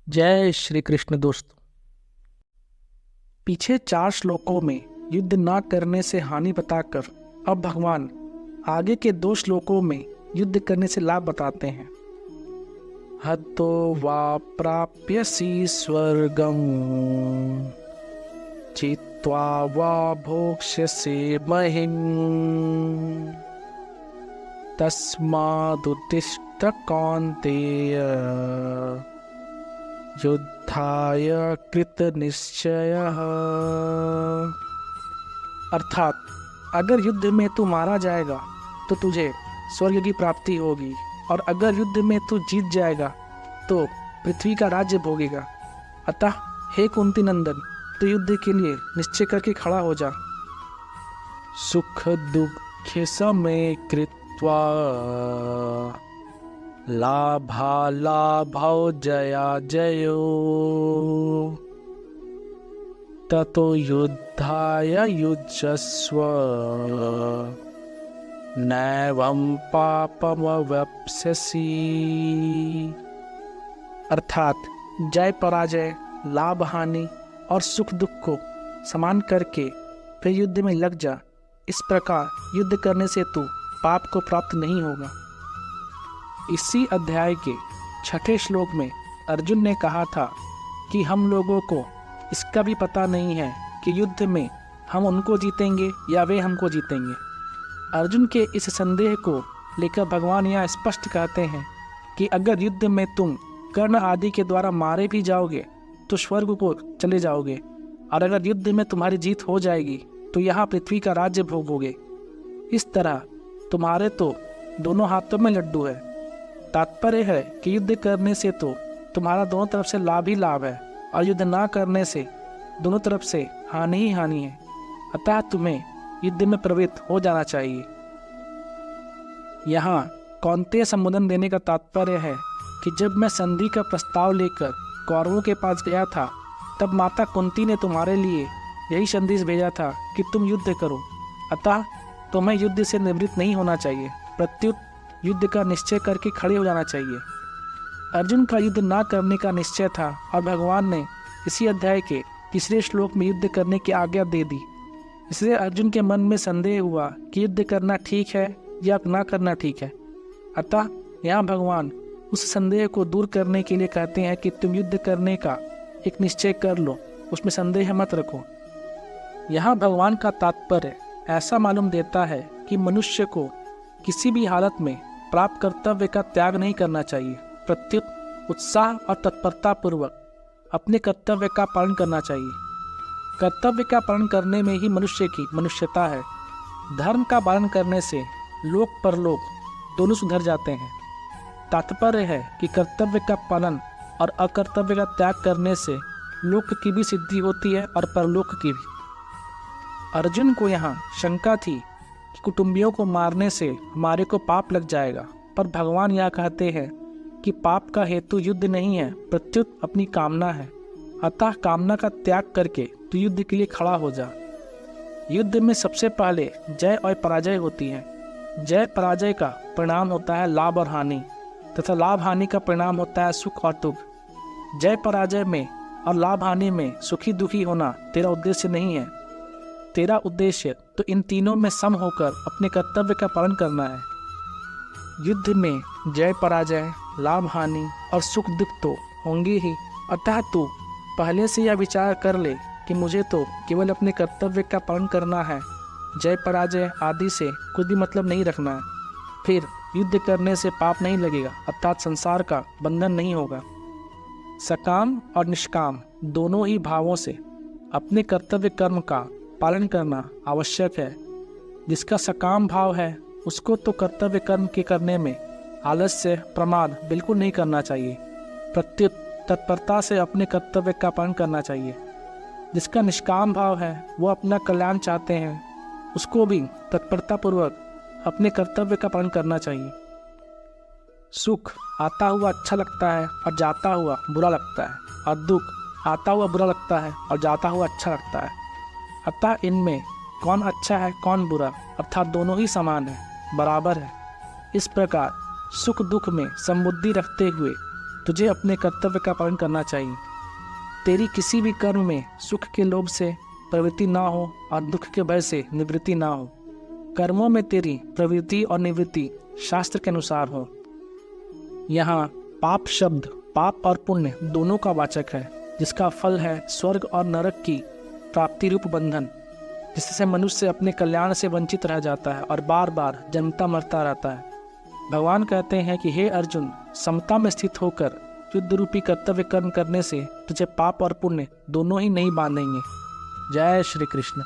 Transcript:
जय श्री कृष्ण। दोस्तों, पीछे 4 श्लोकों में युद्ध न करने से हानि बताकर अब भगवान आगे के 2 श्लोकों में युद्ध करने से लाभ बताते हैं। हतो वा प्राप्यसि स्वर्गं चित्वा वा भोक्ष्यसे महिम् तस्मादुत्तिष्ठ कौन्तेय युद्धाय कृत निश्चयः। अर्थात अगर युद्ध में तू मारा जाएगा तो तुझे स्वर्ग की प्राप्ति होगी, और अगर युद्ध में तू जीत जाएगा तो पृथ्वी का राज्य भोगेगा। अतः हे कुंती नंदन, तू युद्ध के लिए निश्चय करके खड़ा हो जा। सुख दुख समय कृत्वा लाभालाभौ जया जयो ततो युद्धाय युज्यस्व नैवं पापमवाप्स्यसि। अर्थात जय पराजय, लाभ हानि और सुख दुख को समान करके फिर युद्ध में लग जा। इस प्रकार युद्ध करने से तू पाप को प्राप्त नहीं होगा। इसी अध्याय के 6ठे श्लोक में अर्जुन ने कहा था कि हम लोगों को इसका भी पता नहीं है कि युद्ध में हम उनको जीतेंगे या वे हमको जीतेंगे। अर्जुन के इस संदेह को लेकर भगवान यहाँ स्पष्ट कहते हैं कि अगर युद्ध में तुम कर्ण आदि के द्वारा मारे भी जाओगे तो स्वर्ग को चले जाओगे, और अगर युद्ध में तुम्हारी जीत हो जाएगी तो यहाँ पृथ्वी का राज्य भोगोगे। इस तरह तुम्हारे तो दोनों हाथों में लड्डू है। तात्पर्य है कि युद्ध करने से तो तुम्हारा दोनों तरफ से लाभ ही लाभ है, और युद्ध ना करने से दोनों तरफ से हानि ही हानि है। अतः तुम्हें युद्ध में प्रवृत्त हो जाना चाहिए। यहाँ कौन्तेय संबोधन देने का तात्पर्य है कि जब मैं संधि का प्रस्ताव लेकर कौरवों के पास गया था तब माता कुंती ने तुम्हारे लिए यही संदेश भेजा था कि तुम युद्ध करो। अतः तुम्हें युद्ध से निवृत्त नहीं होना चाहिए, प्रत्युत युद्ध का निश्चय करके खड़े हो जाना चाहिए। अर्जुन का युद्ध ना करने का निश्चय था, और भगवान ने इसी अध्याय के 3रे श्लोक में युद्ध करने की आज्ञा दे दी। इसलिए अर्जुन के मन में संदेह हुआ कि युद्ध करना ठीक है या ना करना ठीक है। अतः यहाँ भगवान उस संदेह को दूर करने के लिए कहते हैं कि तुम युद्ध करने का एक निश्चय कर लो, उसमें संदेह मत रखो। यहाँ भगवान का तात्पर्य ऐसा मालूम देता है कि मनुष्य को किसी भी हालत में प्राप्त कर्तव्य का त्याग नहीं करना चाहिए, प्रत्युत उत्साह और तत्परता पूर्वक अपने कर्तव्य का पालन करना चाहिए। कर्तव्य का पालन करने में ही मनुष्य की मनुष्यता है। धर्म का पालन करने से लोक परलोक दोनों सुधर जाते हैं। तात्पर्य है कि कर्तव्य का पालन और अकर्तव्य का त्याग करने से लोक की भी सिद्धि होती है और परलोक की भी। अर्जुन को यहाँ शंका थी कि कुटुंबियों को मारने से हमारे को पाप लग जाएगा, पर भगवान यह कहते हैं कि पाप का हेतु युद्ध नहीं है, प्रत्युत अपनी कामना है। अतः कामना का त्याग करके तू युद्ध के लिए खड़ा हो जा। युद्ध में सबसे पहले जय और पराजय होती है। जय पराजय का परिणाम होता है लाभ और हानि, तथा लाभ हानि का परिणाम होता है सुख और दुख। जय पराजय में और लाभ हानि में सुखी दुखी होना तेरा उद्देश्य नहीं है। तेरा उद्देश्य तो इन तीनों में सम होकर अपने कर्तव्य का पालन करना है। युद्ध में जय पराजय, लाभ हानि और सुख दुख तो होंगे ही। अतः तू पहले से यह विचार कर ले कि मुझे तो केवल अपने कर्तव्य का पालन करना है, जय पराजय आदि से कुछ भी मतलब नहीं रखना है। फिर युद्ध करने से पाप नहीं लगेगा, अर्थात संसार का बंधन नहीं होगा। सकाम और निष्काम दोनों ही भावों से अपने कर्तव्य कर्म का पालन करना आवश्यक है। जिसका सकाम भाव है उसको तो कर्तव्य कर्म के करने में आलस्य प्रमाद बिल्कुल नहीं करना चाहिए, प्रत्युत तत्परता से अपने कर्तव्य का पालन करना चाहिए। जिसका निष्काम भाव है वो अपना कल्याण चाहते हैं, उसको भी तत्परता पूर्वक अपने कर्तव्य का पालन करना चाहिए। सुख आता हुआ अच्छा लगता है और जाता हुआ बुरा लगता है, और दुख आता हुआ बुरा लगता है और जाता हुआ अच्छा लगता है। अतः इनमें कौन अच्छा है कौन बुरा, अर्थात दोनों ही समान है, बराबर है। इस प्रकार सुख दुख में समबुद्धि रखते हुए तुझे अपने कर्तव्य का पालन करना चाहिए। तेरी किसी भी कर्म में सुख के लोभ से प्रवृत्ति ना हो और दुख के भय से निवृत्ति ना हो। कर्मों में तेरी प्रवृत्ति और निवृत्ति शास्त्र के अनुसार हो। यहाँ पाप शब्द पाप और पुण्य दोनों का वाचक है, जिसका फल है स्वर्ग और नरक की प्राप्ति रूप बंधन, जिससे मनुष्य अपने कल्याण से वंचित रह जाता है और बार बार जन्मता मरता रहता है। भगवान कहते हैं कि हे अर्जुन, समता में स्थित होकर युद्ध रूपी कर्तव्य कर्म करने से तुझे पाप और पुण्य दोनों ही नहीं बांधेंगे। जय श्री कृष्ण।